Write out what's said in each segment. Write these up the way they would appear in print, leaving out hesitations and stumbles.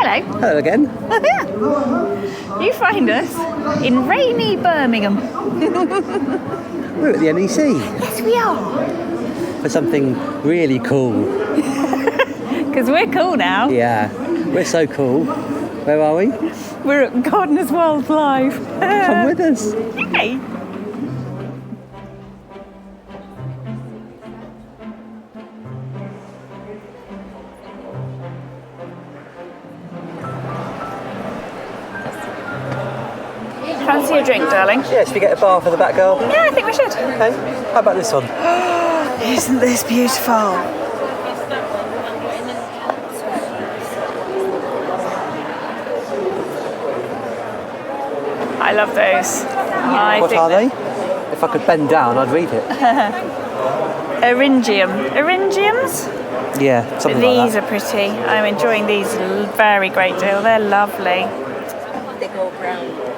Hello. Hello again. You find us in rainy Birmingham. We're at the NEC. Yes, we are. For something really cool. Because we're cool now. Yeah, we're so cool. Where are we? We're at Gardener's World Live. Come with us. Hey. Fancy a drink, darling? Yeah, should we get a bar for the back garden? Yeah, I think we should. Okay. How about this one? Isn't this beautiful? I love those. What are they? If I could bend down, I'd read it. Eryngiums? Yeah, something like These are pretty. I'm enjoying these a very great deal. They're lovely. They go brown.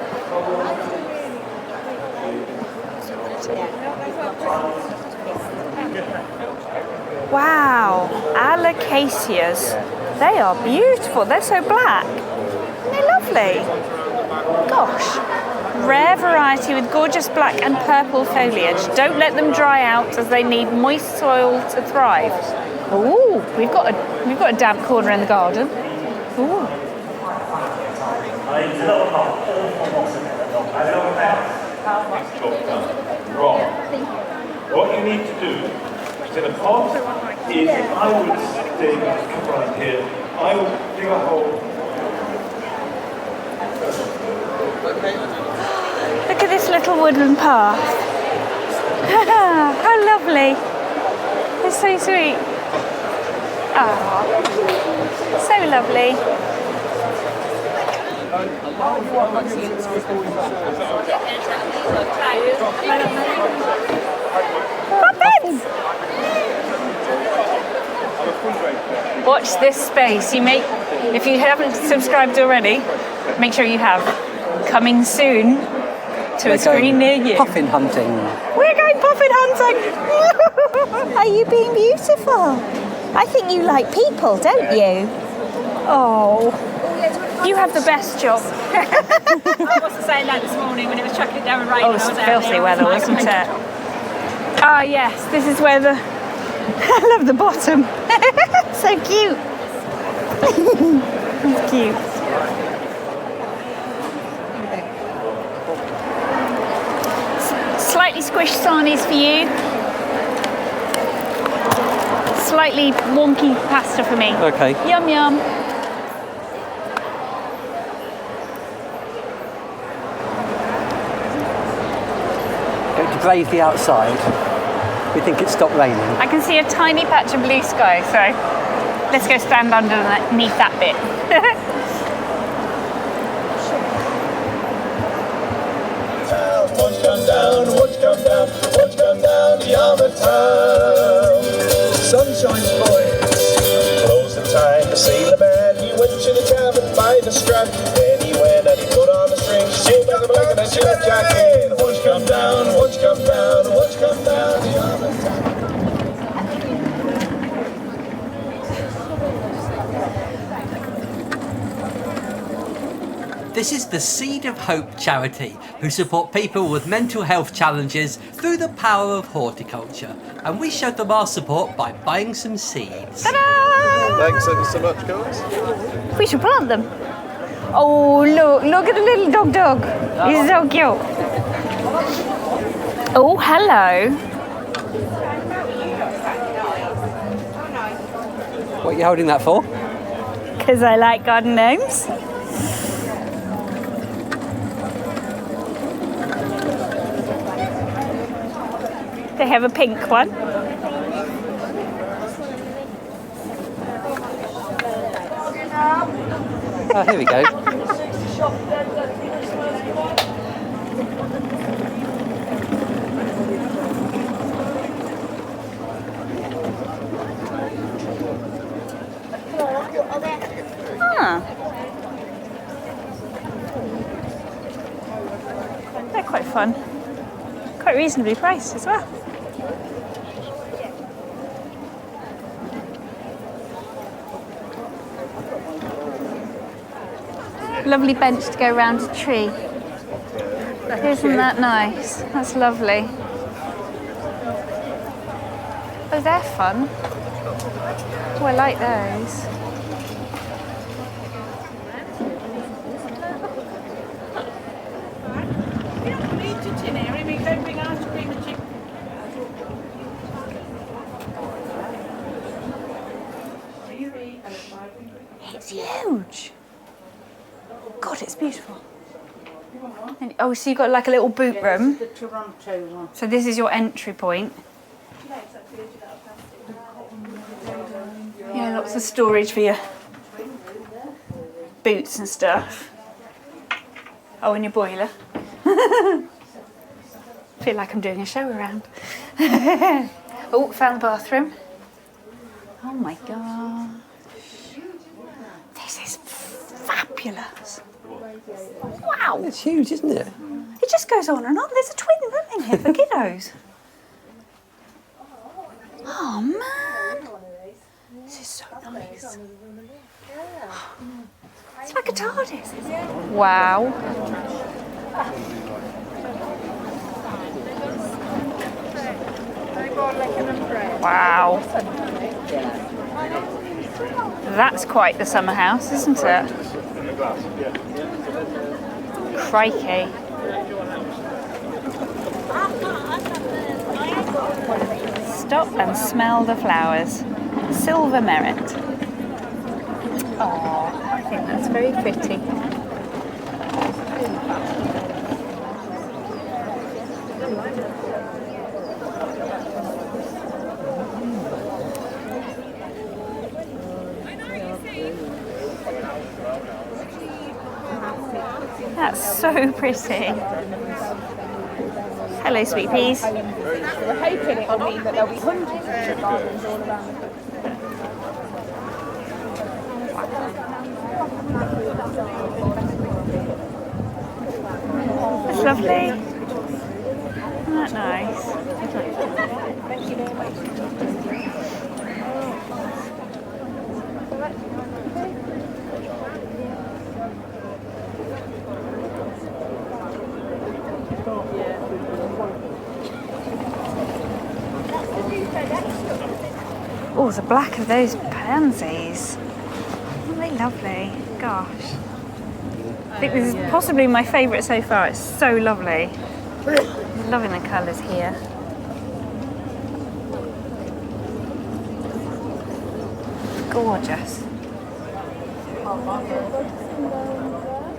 Wow, alocasias. They are beautiful. They're so black. They're lovely. Gosh. Rare variety with gorgeous black and purple foliage. Don't let them dry out as they need moist soil to thrive. Ooh, we've got a damp corner in the garden. Ooh. Wrong. What you need to do is in a pot is I would dig right here. I would dig a hole. Look at this little woodland path. How lovely. It's so sweet. Ah, so lovely. Puppets! Watch this space. If you haven't subscribed already, make sure you have. Coming soon to a screen near you. Puffin hunting. We're going puffin hunting. Are you being beautiful? I think you like people, don't you? Oh, you have the best job. I wasn't saying that this morning when it was chucking down and raining. Oh, it's filthy weather, wasn't it? Ah, yes, this is where I love the bottom. So cute. It's cute. Slightly squished sarnies for you. Slightly wonky pasta for me. Okay. Yum yum. Going to brave the outside. We think it's stopped raining. I can see a tiny patch of blue sky, so let's go stand underneath that bit. Watch come down, watch come down, watch come down the other town. Sunshine's boys, close the time to see the man. He went to the tavern by the Strand. Then he went and he put on the strings. She got the black and then she let Jack in. Watch come down, watch come down, watch come down the other town. This is the Seed of Hope charity, who support people with mental health challenges through the power of horticulture. And we showed them our support by buying some seeds. Ta-da! Thanks ever so much, guys. We should plant them. Oh, look at the little dog. He's so cute. Oh, hello. What are you holding that for? Because I like garden gnomes. They have a pink one. Oh, here we go. Ah. They're quite fun. Quite reasonably priced as well. Lovely bench to go around a tree. Isn't that nice? That's lovely. Oh, they're fun. Oh, I like those. It's huge. God, it's beautiful. And, oh, so you've got like a little boot room. The Toronto one. So this is your entry point. Yeah, lots of storage for your boots and stuff. Oh, and your boiler. Feel like I'm doing a show around. Oh, found the bathroom. Oh my gosh. This is fabulous. Wow. It's huge, isn't it? It just goes on and on. There's a twin room in here for kiddos. Oh man. This is so nice. It's like a TARDIS. Wow. Wow. That's quite the summer house, isn't it? Crikey. Stop and smell the flowers. Silver merit. Oh, I think that's very pretty. That's so pretty. Hello, sweet peas. We're hoping it will mean that there'll be hundreds of gardens all around the country. That's lovely. Isn't that nice? Thank you very much. Oh, the black of those pansies. Aren't they lovely? Gosh. I think this is possibly my favourite so far. It's so lovely. I'm loving the colours here. Gorgeous.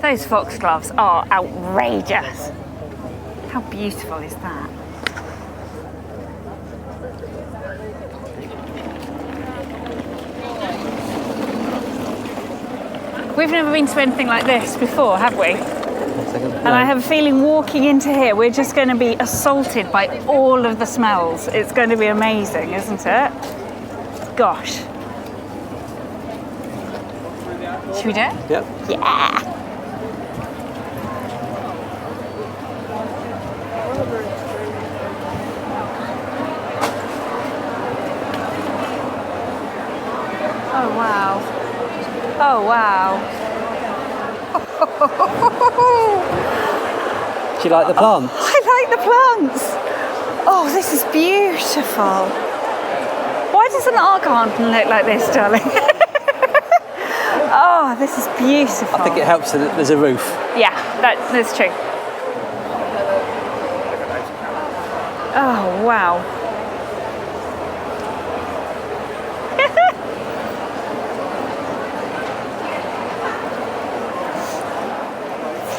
Those foxgloves are outrageous. How beautiful is that? We've never been to anything like this before, have we? And I have a feeling walking into here, we're just going to be assaulted by all of the smells. It's going to be amazing, isn't it? Gosh. Should we do it? Yep. Yeah. Oh, wow. Oh, wow. Do you like the plants? I like the plants. Oh, this is beautiful. Why does an art garden look like this, darling? Oh, this is beautiful. I think it helps that there's a roof. Yeah, that's true. Oh, wow.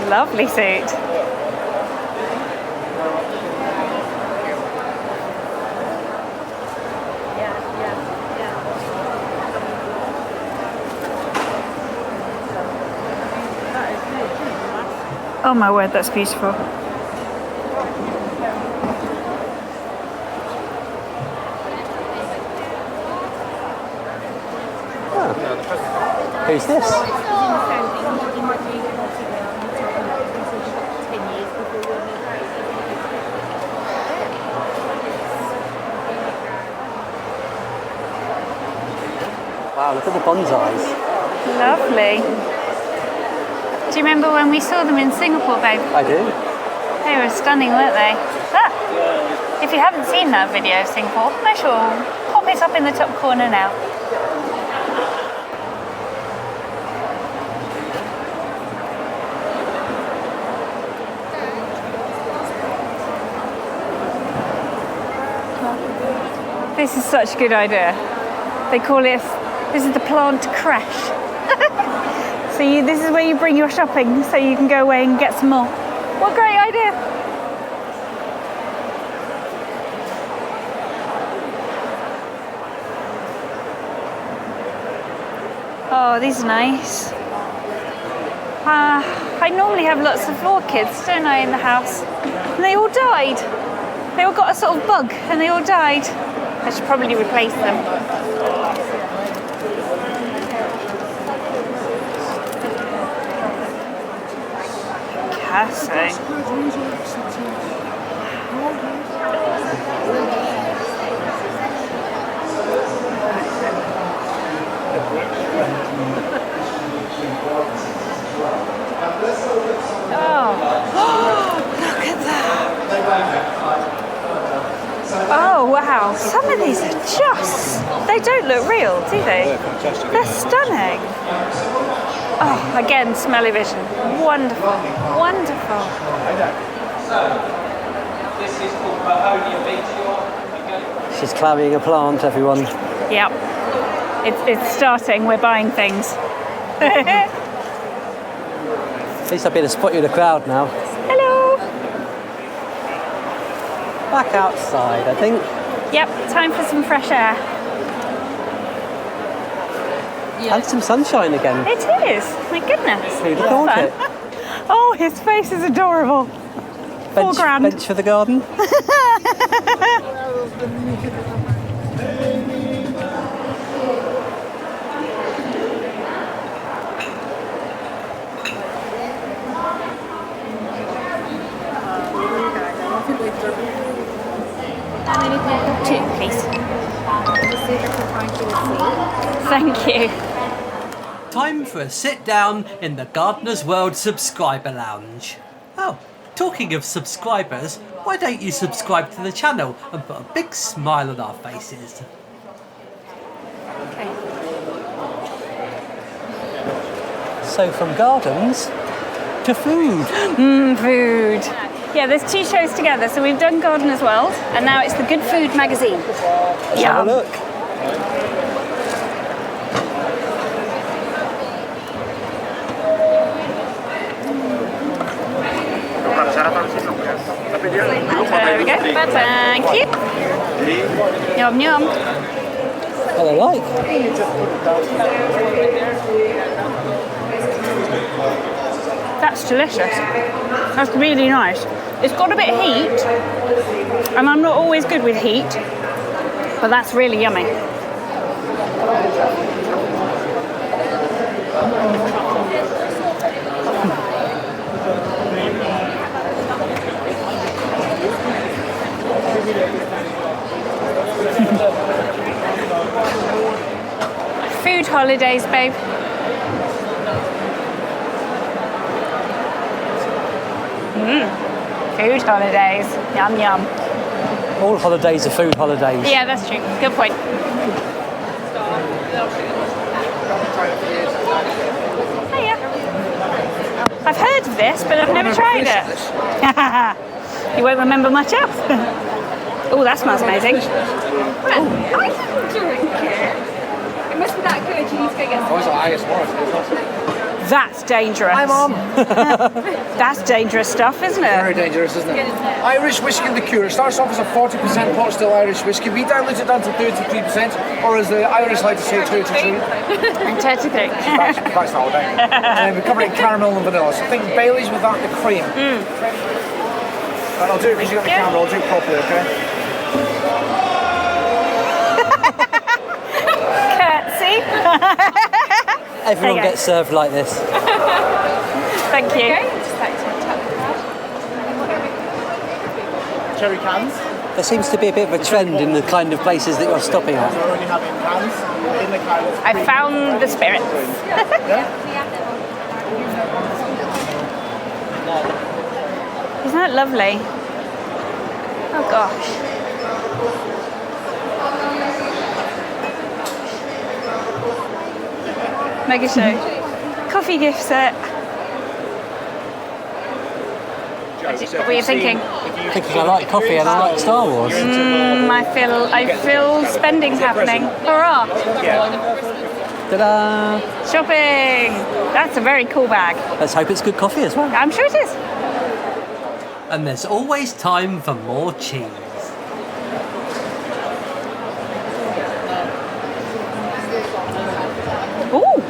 Lovely suit. Oh my word, that's beautiful. Oh. Who's this? Wow, look at the bonsais. Lovely. Do you remember when we saw them in Singapore, babe? I do. They were stunning, weren't they? Ah, if you haven't seen that video of Singapore, I shall pop it up in the top corner now. This is such a good idea. They call it, this is the plant crash. So this is where you bring your shopping so you can go away and get some more. What a great idea. Oh, these are nice. I normally have lots of orchids, don't I, in the house? And they all died. They all got a sort of bug and they all died. I should probably replace them. Cassie. Oh, look at that. Oh wow, some of these are just, they don't look real, do they? They're stunning. Oh, again, smelly vision. Wonderful, wonderful. She's carrying a plant, everyone. Yep, it's starting, we're buying things. At least I'll be able to spot you in the crowd now. Hello. Back outside, I think. Yep, time for some fresh air. And some sunshine again. It is, my goodness. Who'd have thought it? Oh, his face is adorable. £4 grand. Bench for the garden. Two, please. Just see if I can find you a seat. Thank you. Time for a sit down in the Gardener's World Subscriber Lounge. Oh, talking of subscribers, why don't you subscribe to the channel and put a big smile on our faces? Okay. So from gardens to food. Food. Yeah, there's two shows together. So we've done Gardener's World, and now it's the Good Food magazine. Let's have a look. There we go. Thank you. Yum yum. What I like. That's delicious. That's really nice. It's got a bit of heat, and I'm not always good with heat, but that's really yummy. Food holidays, babe. Food holidays. Yum yum. All holidays are food holidays. Yeah, that's true. Good point. Hiya. I've heard of this, but I've never tried it. You won't remember much else. Oh, that smells amazing. Well, I don't drink it. It must be that good. You need to go get some. That's dangerous. Hi, Mum. That's dangerous stuff, isn't it? Very dangerous, isn't it? Irish whiskey liqueur. It starts off as a 40% pot still Irish whiskey. We dilute it down to 33%, or as the Irish like to say, 33. And 33. That's the whole thing. And then we cover it in caramel and vanilla. So think Bailey's without the cream. But I'll do it because you got the camera. I'll do it properly, okay? Curtsy. Everyone There you gets served like this. Thank you. Cherry cans. There seems to be a bit of a trend in the kind of places that you're stopping at. We're only having cans. In the cans. I found the spirits. Isn't that lovely? Oh gosh. Mega show. Coffee gift set. What are you thinking? Thinking I like coffee and I like Star Wars. I feel spending's happening. Hurrah! Ta-da! Shopping! That's a very cool bag. Let's hope it's good coffee as well. I'm sure it is. And there's always time for more cheese. Ooh!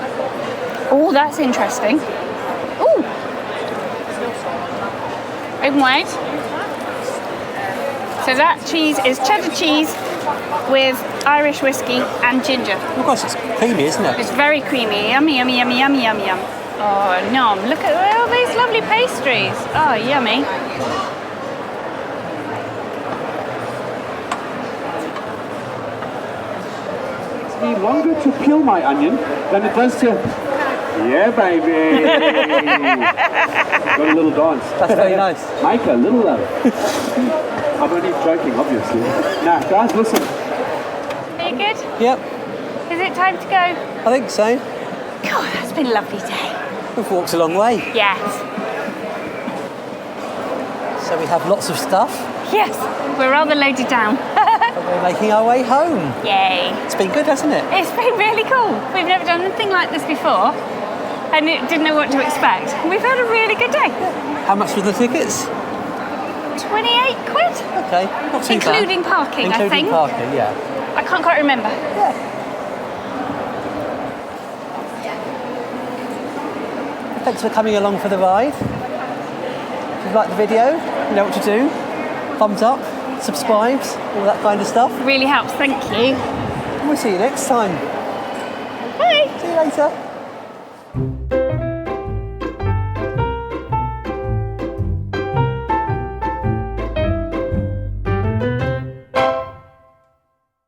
Oh, that's interesting. Ooh! Open wide. So that cheese is cheddar cheese with Irish whiskey and ginger. Oh gosh, it's creamy, isn't it? It's very creamy. Yummy, yummy, yummy, yummy, yummy, yum. Oh, nom. Look at all these lovely pastries. Oh, yummy. Takes me longer to peel my onion than it does to... Yeah, baby! Got a little dance. That's very nice. Micah, little love. I'm only joking, obviously. Now, guys, listen. Are you good? Yep, Is it time to go? I think so. God, that's been a lovely day. We've walked a long way. Yes. So we have lots of stuff, Yes. We're rather loaded down. but we're making our way home. Yay. It's been good, hasn't it? It's been really cool. We've never done anything like this before and didn't know what to expect. We've had a really good day. How much were the tickets? 28 quid? Okay, not too bad. Including parking, I think. Including parking, yeah. I can't quite remember. Thanks for coming along for the ride. If you've liked the video, you know what to do. Thumbs up, subscribes, all that kind of stuff. Really helps, thank you. And we'll see you next time. Bye. See you later.